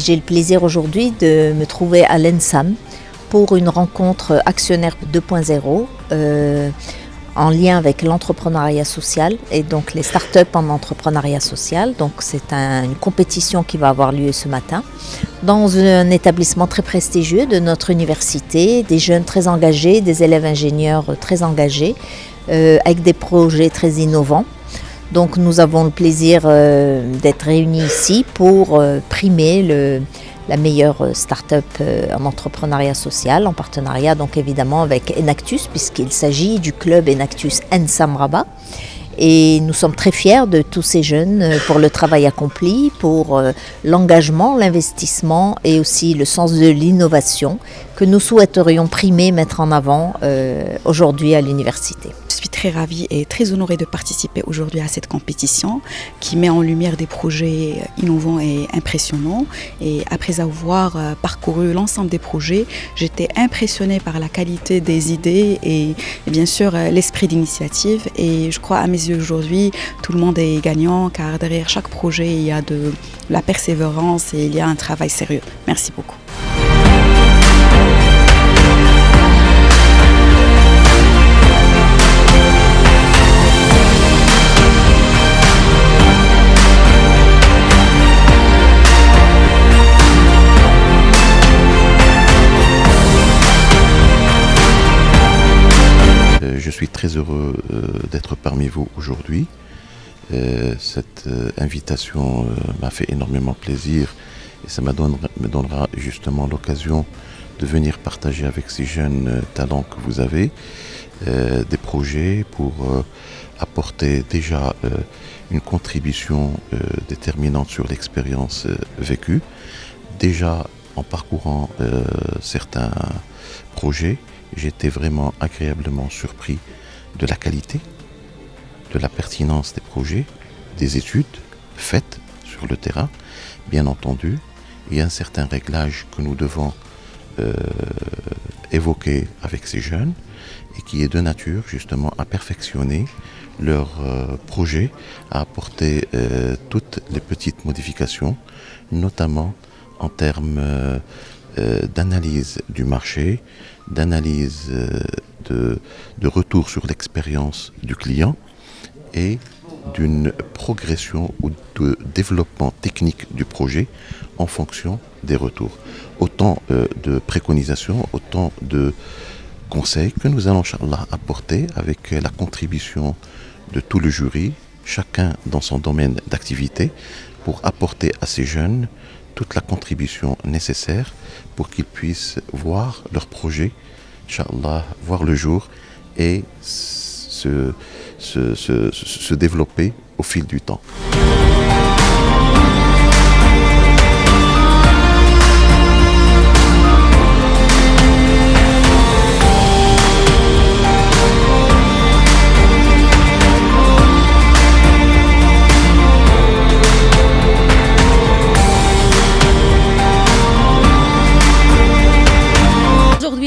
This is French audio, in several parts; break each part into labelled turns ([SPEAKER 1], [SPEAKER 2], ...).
[SPEAKER 1] J'ai le plaisir aujourd'hui de me trouver à l'ENSAM pour une rencontre actionnaire 2.0 en lien avec l'entrepreneuriat social et donc les startups en entrepreneuriat social. Donc c'est une compétition qui va avoir lieu ce matin dans un établissement très prestigieux de notre université, des jeunes très engagés, des élèves ingénieurs très engagés, avec des projets très innovants. Donc nous avons le plaisir d'être réunis ici pour primer la meilleure start-up en entrepreneuriat social, en partenariat donc évidemment avec Enactus, puisqu'il s'agit du club Enactus ENSAM Rabat. Et nous sommes très fiers de tous ces jeunes pour le travail accompli, pour l'engagement, l'investissement et aussi le sens de l'innovation que nous souhaiterions primer, mettre en avant aujourd'hui à l'université.
[SPEAKER 2] Je suis très ravie et très honorée de participer aujourd'hui à cette compétition qui met en lumière des projets innovants et impressionnants. Et après avoir parcouru l'ensemble des projets, j'étais impressionnée par la qualité des idées et bien sûr l'esprit d'initiative. Et je crois à mes yeux aujourd'hui, tout le monde est gagnant car derrière chaque projet, il y a de la persévérance et il y a un travail sérieux. Merci beaucoup.
[SPEAKER 3] Je suis très heureux d'être parmi vous aujourd'hui. Cette invitation m'a fait énormément plaisir et ça me donnera justement l'occasion de venir partager avec ces jeunes talents que vous avez des projets pour apporter déjà une contribution déterminante sur l'expérience vécue. Déjà en parcourant certains projets, j'ai été vraiment agréablement surpris de la qualité, de la pertinence des projets, des études faites sur le terrain. Bien entendu, il y a un certain réglage que nous devons évoquer avec ces jeunes et qui est de nature justement à perfectionner leur projet, à apporter toutes les petites modifications, notamment en termes d'analyse du marché, d'analyse de retour sur l'expérience du client et d'une progression ou de développement technique du projet en fonction des retours. Autant de préconisations, autant de conseils que nous allons, inchallah, apporter avec la contribution de tout le jury, chacun dans son domaine d'activité, pour apporter à ces jeunes toute la contribution nécessaire pour qu'ils puissent voir leur projet, inchallah, voir le jour et se développer au fil du temps.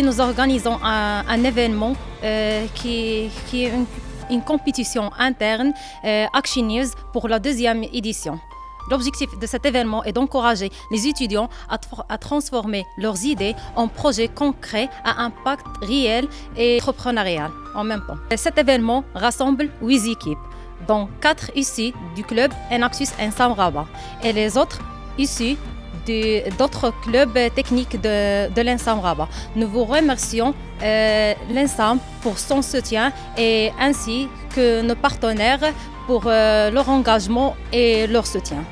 [SPEAKER 4] Nous organisons un événement qui est une compétition interne Action News pour la 2e édition. L'objectif de cet événement est d'encourager les étudiants à transformer leurs idées en projets concrets à impact réel et entrepreneurial en même temps. Cet événement rassemble 8 équipes, dont 4 issues du club Enactus ENSAM Rabat et les autres issues d'autres clubs techniques de l'ENSAM Rabat. Nous vous remercions l'ENSAM pour son soutien et ainsi que nos partenaires pour leur engagement et leur soutien.